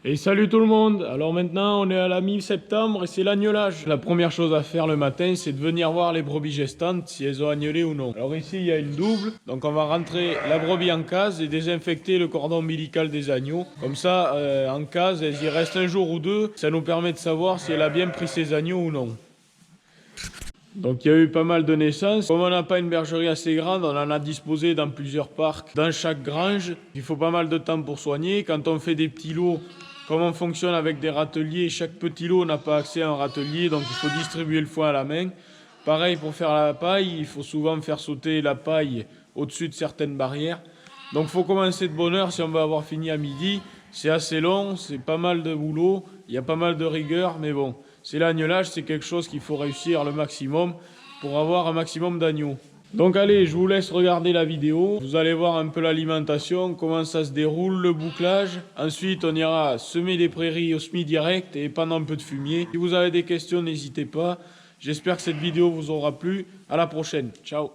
Et salut tout le monde. Alors maintenant on est à la mi-septembre et c'est l'agnelage. La première chose à faire le matin, c'est de venir voir les brebis gestantes si elles ont agnelé ou non. Alors ici il y a une double, donc on va rentrer la brebis en case et désinfecter le cordon ombilical des agneaux. Comme ça en case elles y restent un jour ou deux, ça nous permet de savoir si elle a bien pris ses agneaux ou non. Donc il y a eu pas mal de naissances. Comme on n'a pas une bergerie assez grande, on en a disposé dans plusieurs parcs, dans chaque grange. Il faut pas mal de temps pour soigner. Quand on fait des petits lots, comme on fonctionne avec des râteliers, chaque petit lot n'a pas accès à un râtelier, donc il faut distribuer le foin à la main. Pareil pour faire la paille, il faut souvent faire sauter la paille au-dessus de certaines barrières. Donc il faut commencer de bonne heure si on veut avoir fini à midi. C'est assez long, c'est pas mal de boulot, il y a pas mal de rigueur, mais bon, c'est l'agnelage, c'est quelque chose qu'il faut réussir le maximum pour avoir un maximum d'agneaux. Donc allez, je vous laisse regarder la vidéo. Vous allez voir un peu l'alimentation, comment ça se déroule, le bouclage. Ensuite, on ira semer les prairies au semis direct et épandre un peu de fumier. Si vous avez des questions, n'hésitez pas. J'espère que cette vidéo vous aura plu. À la prochaine. Ciao.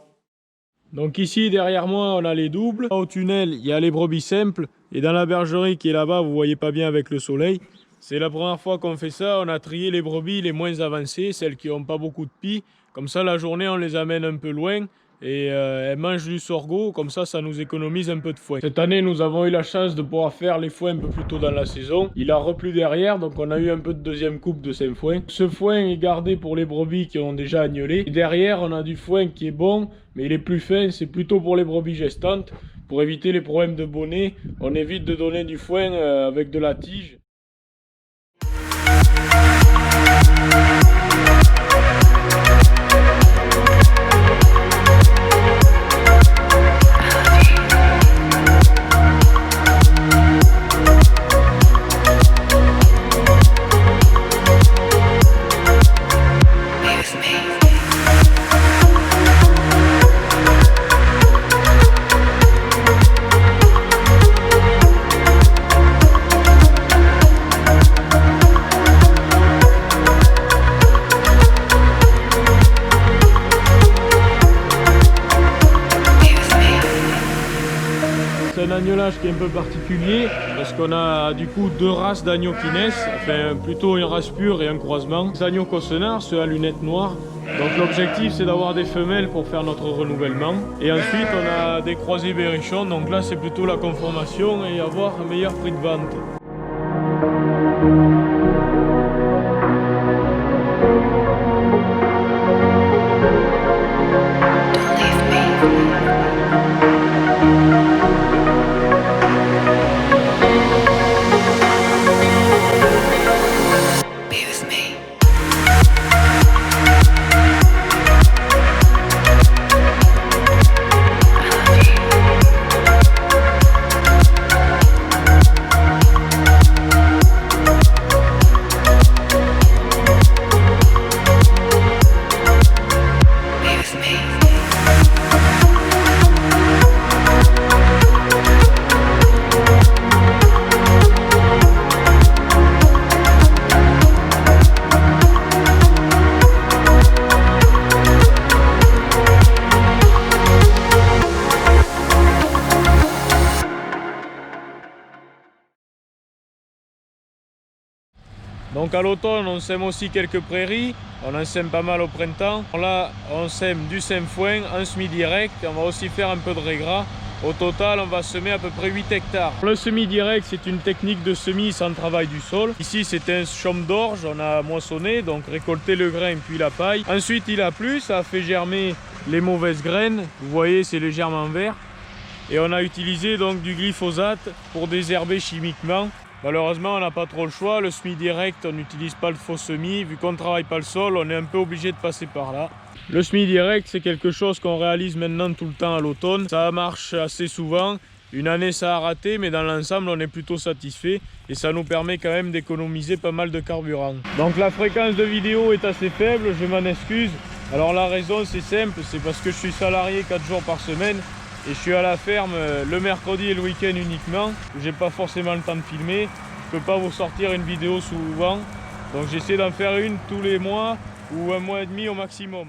Donc ici, derrière moi, on a les doubles. Au tunnel, il y a les brebis simples. Et dans la bergerie qui est là-bas, vous voyez pas bien avec le soleil. C'est la première fois qu'on fait ça. On a trié les brebis les moins avancées, celles qui n'ont pas beaucoup de pis. Comme ça, la journée, on les amène un peu loin. Et elles mangent du sorgho, comme ça nous économise un peu de foin. Cette année nous avons eu la chance de pouvoir faire les foins un peu plus tôt dans la saison. Il a replu derrière, donc on a eu un peu de deuxième coupe de Saint-Foin. Ce foin est gardé pour les brebis qui ont déjà agnelé. Et derrière on a du foin qui est bon, mais il est plus fin, c'est plutôt pour les brebis gestantes. Pour éviter les problèmes de bonnet, on évite de donner du foin avec de la tige. C'est un agnelage qui est un peu particulier parce qu'on a du coup deux races d'agneaux qui naissent, enfin plutôt une race pure et un croisement. Les agneaux cossenards, ceux à lunettes noires. Donc l'objectif c'est d'avoir des femelles pour faire notre renouvellement. Et ensuite on a des croisés berrichons, donc là c'est plutôt la conformation et avoir un meilleur prix de vente. Donc à l'automne on sème aussi quelques prairies, on en sème pas mal au printemps. Là on sème du Saint-Foin, un semis direct, on va aussi faire un peu de régras. Au total on va semer à peu près 8 hectares. Le semis direct c'est une technique de semis sans travail du sol. Ici c'était un chaume d'orge, on a moissonné, donc récolté le grain puis la paille. Ensuite il a plu, ça a fait germer les mauvaises graines, vous voyez c'est légèrement vert. Et on a utilisé donc du glyphosate pour désherber chimiquement. Malheureusement, on n'a pas trop le choix. Le semis direct, on n'utilise pas le faux semis. Vu qu'on ne travaille pas le sol, on est un peu obligé de passer par là. Le semis direct, c'est quelque chose qu'on réalise maintenant tout le temps à l'automne. Ça marche assez souvent. Une année, ça a raté, mais dans l'ensemble, on est plutôt satisfait. Et ça nous permet quand même d'économiser pas mal de carburant. Donc la fréquence de vidéo est assez faible, je m'en excuse. Alors la raison, c'est simple, c'est parce que je suis salarié 4 jours par semaine. Et je suis à la ferme le mercredi et le week-end uniquement. J'ai pas forcément le temps de filmer. Je peux pas vous sortir une vidéo souvent. Donc j'essaie d'en faire une tous les mois ou un mois et demi au maximum.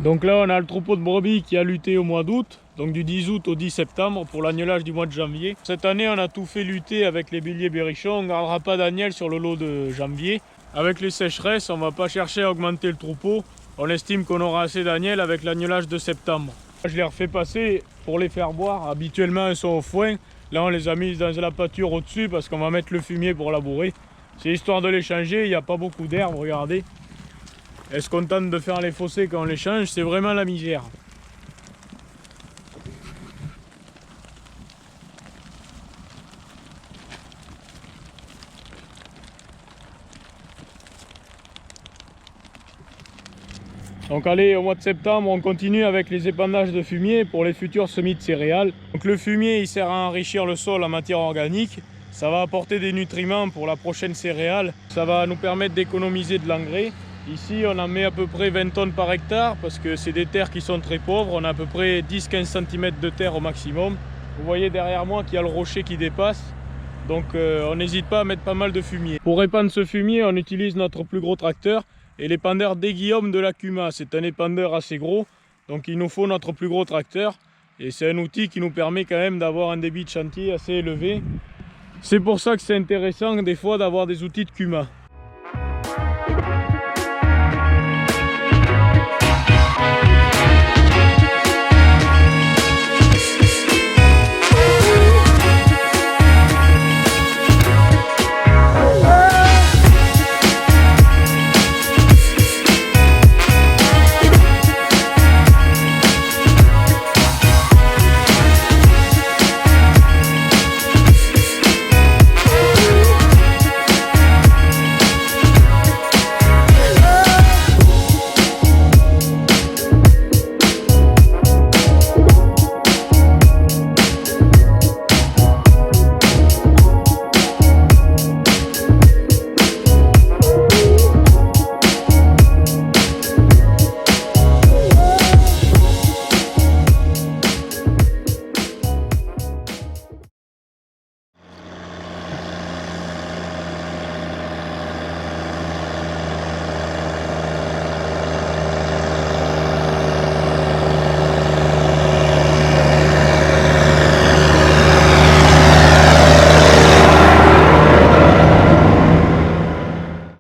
Donc là on a le troupeau de brebis qui a lutté au mois d'août, donc du 10 août au 10 septembre pour l'agnelage du mois de janvier. Cette année on a tout fait lutter avec les béliers berrichons, on ne gardera pas d'agnelle sur le lot de janvier. Avec les sécheresses on ne va pas chercher à augmenter le troupeau, on estime qu'on aura assez d'agnelle avec l'agnelage de septembre. Je les refais passer pour les faire boire, habituellement ils sont au foin, là on les a mis dans la pâture au-dessus parce qu'on va mettre le fumier pour labourer. C'est histoire de les changer, il n'y a pas beaucoup d'herbe, regardez. Elles se contentent de faire les fossés quand on les change, c'est vraiment la misère. Donc allez, au mois de septembre, on continue avec les épandages de fumier pour les futurs semis de céréales. Donc le fumier, il sert à enrichir le sol en matière organique. Ça va apporter des nutriments pour la prochaine céréale. Ça va nous permettre d'économiser de l'engrais. Ici, on en met à peu près 20 tonnes par hectare parce que c'est des terres qui sont très pauvres. On a à peu près 10-15 cm de terre au maximum. Vous voyez derrière moi qu'il y a le rocher qui dépasse. Donc on n'hésite pas à mettre pas mal de fumier. Pour épandre ce fumier, on utilise notre plus gros tracteur et l'épandeur des Guillaume de la Cuma. C'est un épandeur assez gros, donc il nous faut notre plus gros tracteur. Et c'est un outil qui nous permet quand même d'avoir un débit de chantier assez élevé. C'est pour ça que c'est intéressant des fois d'avoir des outils de Cuma.